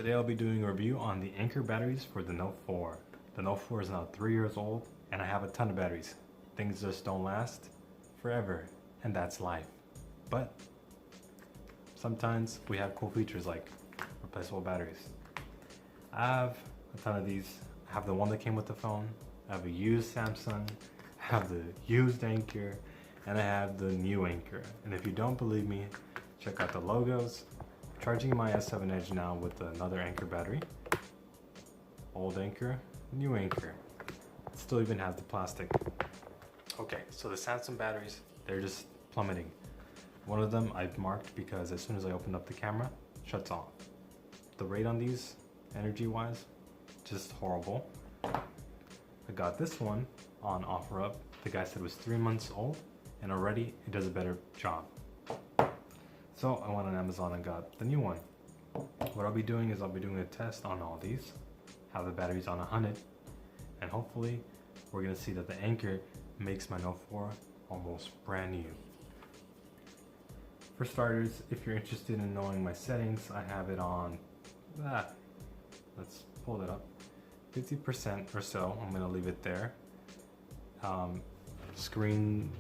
Today I'll be doing a review on the Anker batteries for the Note 4. The Note 4 is now 3 years old and I have a ton of batteries. Things just don't last forever, and that's life. But sometimes we have cool features like replaceable batteries. I have a ton of these. I have the one that came with the phone, I have a used Samsung, I have the used Anker, and I have the new Anker. And if you don't believe me, check out the logos. Charging my S7 Edge now with another Anker battery. Old Anker, new Anker. It still even has the plastic. Okay, so the Samsung batteries, they're just plummeting. One of them I've marked because as soon as I open up the camera, it shuts off. The rate on these, energy-wise, just horrible. I got this one on OfferUp. The guy said it was 3 months old, and already it does a better job. So I went on Amazon and got the new one. What I'll be doing is I'll be doing a test on all these, have the batteries on 100, and hopefully we're gonna see that the Anker makes my Note 4 almost brand new. For starters, if you're interested in knowing my settings, I have it on let's pull that up, 50% or so. I'm gonna leave it there. Some screen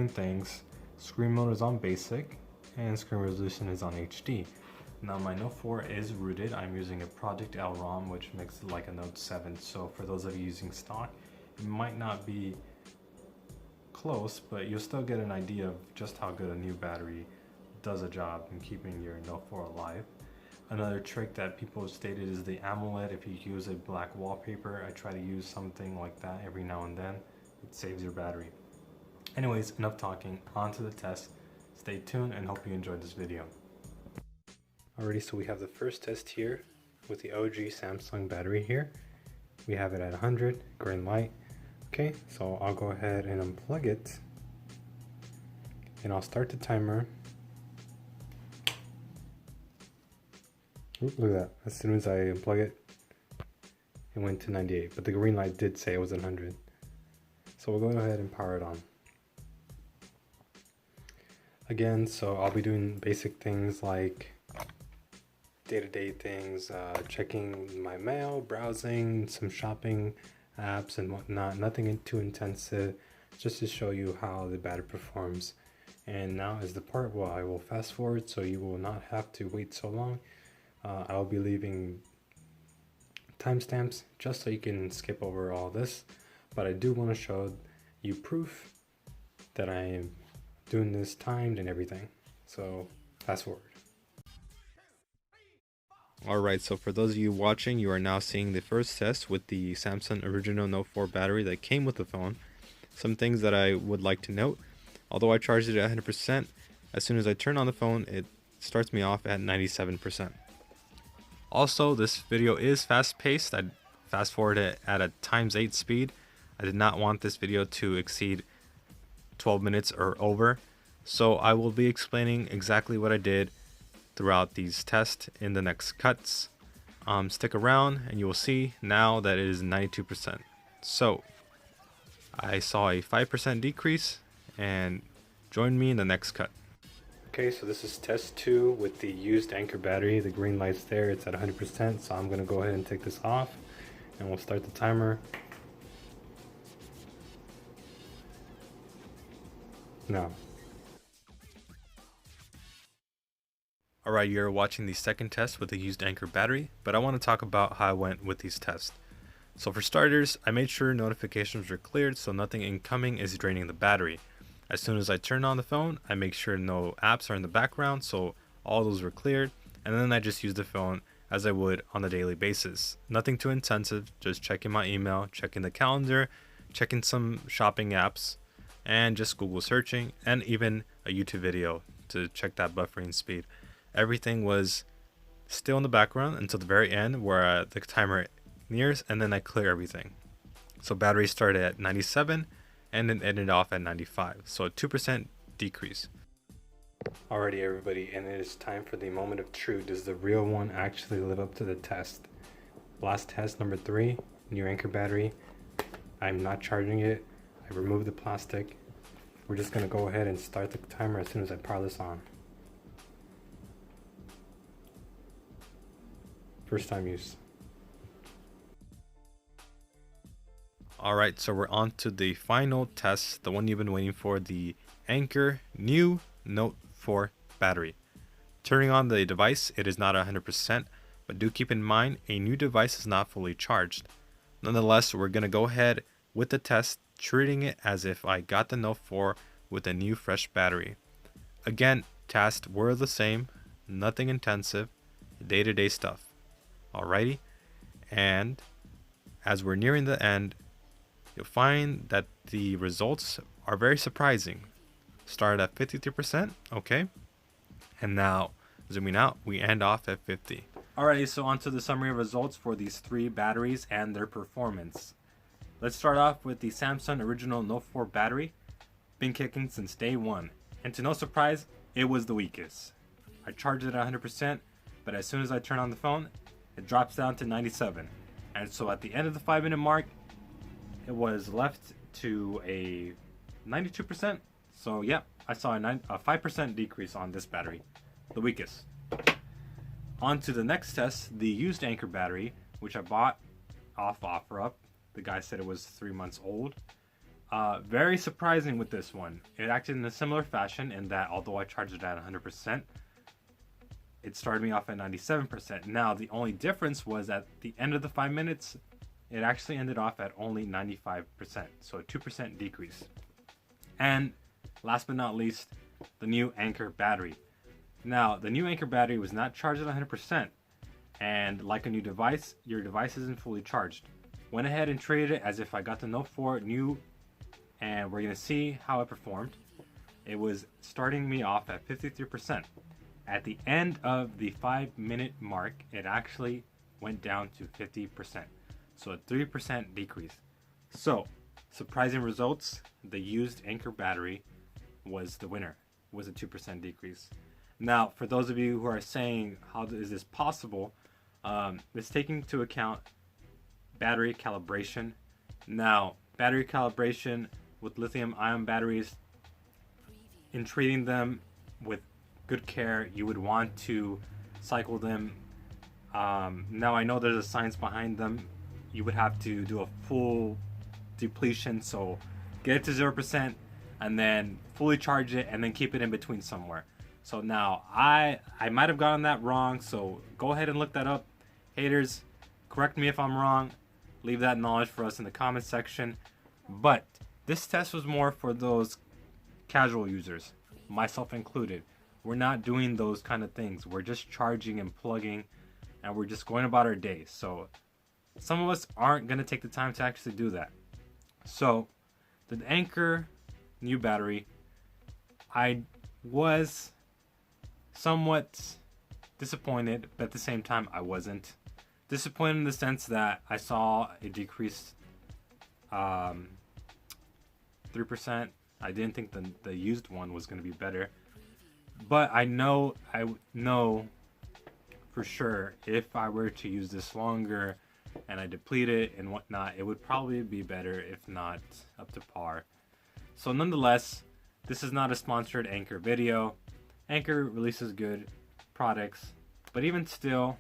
things. Screen mode is on basic, and screen resolution is on HD. Now my Note 4 is rooted. I'm using a Project L ROM, which makes it like a Note 7. So for those of you using stock, it might not be close, but you'll still get an idea of just how good a new battery does a job in keeping your Note 4 alive. Another trick that people have stated is the AMOLED. If you use a black wallpaper, I try to use something like that every now and then. It saves your battery. Anyways, enough talking, on to the test. Stay tuned and hope you enjoyed this video. Alrighty, so we have the first test here with the OG Samsung battery here. We have it at 100, green light. Okay, so I'll go ahead and unplug it. And I'll start the timer. Ooh, look at that. As soon as I unplug it, it went to 98. But the green light did say it was 100. So we'll go ahead and power it on. Again, so I'll be doing basic things like day-to-day things, checking my mail, browsing, some shopping apps and whatnot. Nothing too intensive, just to show you how the battery performs. And now is the part where I will fast forward so you will not have to wait so long. I'll be leaving timestamps just so you can skip over all this. But I do want to show you proof that I am doing this timed and everything. So fast forward. Alright, so for those of you watching, you are now seeing the first test with the Samsung original Note 4 battery that came with the phone. Some things that I would like to note: although I charged it at 100%, as soon as I turn on the phone, it starts me off at 97%. Also, this video is fast paced. I fast forwarded it at a ×8 speed. I did not want this video to exceed 12 minutes or over, so I will be explaining exactly what I did throughout these tests in the next cuts. Stick around and you will see now that it is 92%. So I saw a 5% decrease, and join me in the next cut. Okay, so this is test 2 with the used Anker battery. The green light's there, it's at 100%, so I'm going to go ahead and take this off and we'll start the timer now. Alright, you're watching the second test with the used Anker battery, but I want to talk about how I went with these tests. So for starters, I made sure notifications were cleared so nothing incoming is draining the battery. As soon as I turn on the phone, I make sure no apps are in the background, so all those were cleared, and then I just use the phone as I would on a daily basis. Nothing too intensive, just checking my email, checking the calendar, checking some shopping apps, and just Google searching, and even a YouTube video to check that buffering speed. Everything was still in the background until the very end where the timer nears, and then I clear everything. So battery started at 97 and then ended off at 95, so a 2% decrease. Alrighty everybody, and it is time for the moment of truth. Does the real one actually live up to the test? Last test, number 3, new Anker battery. I'm not charging it. I removed the plastic. We're just going to go ahead and start the timer as soon as I power this on. first time use. Alright, so we're on to the final test, the one you've been waiting for, the Anker Note 4 battery. Turning on the device, it is not 100%, but do keep in mind a new device is not fully charged. Nonetheless, we're going to go ahead with the test, treating it as if I got the Note 4 with a new fresh battery. Again, tasks were the same, nothing intensive, day-to-day stuff. Alrighty, and as we're nearing the end, you'll find that the results are very surprising. Started at 53%, okay, and now zooming out, we end off at 50. Alrighty, so on to the summary of results for these 3 batteries and their performance. Let's start off with the Samsung original Note 4 battery. Been kicking since day 1, and to no surprise, it was the weakest. I charged it at 100%, but as soon as I turn on the phone, it drops down to 97. And so at the end of the 5-minute mark, it was left to a 92%. So yeah, I saw a 5% decrease on this battery, the weakest. On to the next test, the used Anker battery, which I bought off OfferUp. The guy said it was 3 months old. Very surprising with this one. It acted in a similar fashion in that although I charged it at 100%, it started me off at 97%. Now, the only difference was at the end of the 5 minutes, it actually ended off at only 95%, so a 2% decrease. And last but not least, the new Anker battery. Now, the new Anker battery was not charged at 100%, and like a new device, your device isn't fully charged. Went ahead and traded it as if I got the Note 4 new, and we're going to see how it performed. It was starting me off at 53%. At the end of the 5-minute mark, it actually went down to 50%. So a 3% decrease. So, surprising results, the used Anker battery was the winner. It was a 2% decrease. Now, for those of you who are saying, how is this possible? It's taking into account battery calibration. Now, battery calibration with lithium-ion batteries, in treating them with good care, you would want to cycle them. Now I know there's a science behind them. You would have to do a full depletion, so get it to 0% and then fully charge it and then keep it in between somewhere. So now I might have gotten that wrong, so go ahead and look that up. Haters, correct me if I'm wrong. Leave that knowledge for us in the comment section. But this test was more for those casual users, myself included. We're not doing those kind of things. We're just charging and plugging, and we're just going about our day. So some of us aren't going to take the time to actually do that. So the Anker new battery, I was somewhat disappointed, but at the same time I wasn't. Disappointed in the sense that I saw a decrease 3%. I didn't think the used one was going to be better. But I know for sure if I were to use this longer and I deplete it and whatnot, it would probably be better, if not up to par. So nonetheless, this is not a sponsored Anker video. Anker releases good products, but even still,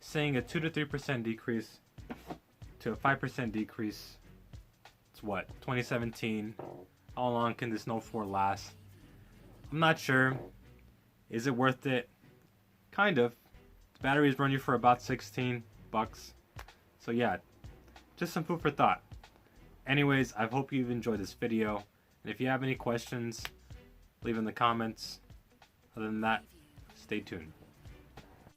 saying a 2 to 3% decrease to a 5% decrease, it's what, 2017? How long can this Note 4 last? I'm not sure. Is it worth it? Kind of. The batteries run you for about 16 bucks. So yeah, just some food for thought. Anyways, I hope you've enjoyed this video. And if you have any questions, leave in the comments. Other than that, stay tuned.